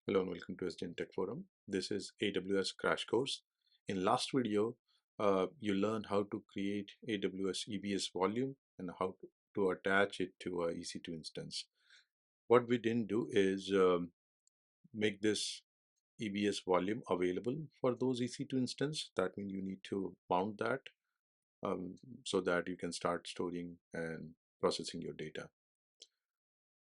Hello and welcome to SDN Tech Forum. This is AWS Crash Course. In last video, you learned how to create AWS EBS volume and how to attach it to a EC2 instance. What we didn't do is make this EBS volume available for those EC2 instance. That means you need to mount that um, so that you can start storing and processing your data.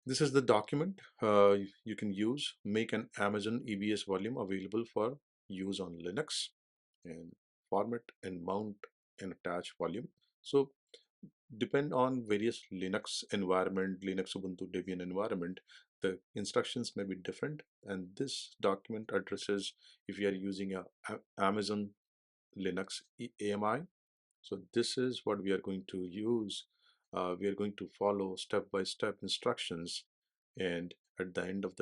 This is the document you can use. Make an Amazon EBS volume available for use on Linux and format and mount and attach volume. So depend on various Linux environment, Linux Ubuntu Debian environment, the instructions may be different, and this document addresses if you are using a Amazon Linux AMI. So this is what we are going to use. We are going to follow step-by-step instructions, and at the end of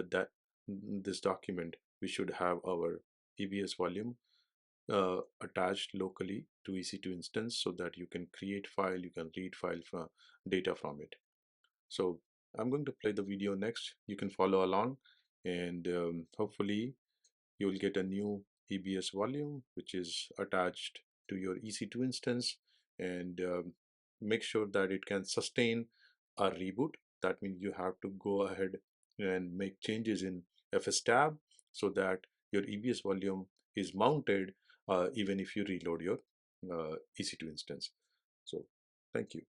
this document, we should have our EBS volume attached locally to EC2 instance so that you can create file, you can read file from data from it. So I'm going to play the video next. You can follow along, and hopefully you will get a new EBS volume which is attached to your EC2 instance, and make sure that it can sustain a reboot. That means you have to go ahead and make changes in FS tab so that your EBS volume is mounted even if you reload your EC2 instance. So thank you.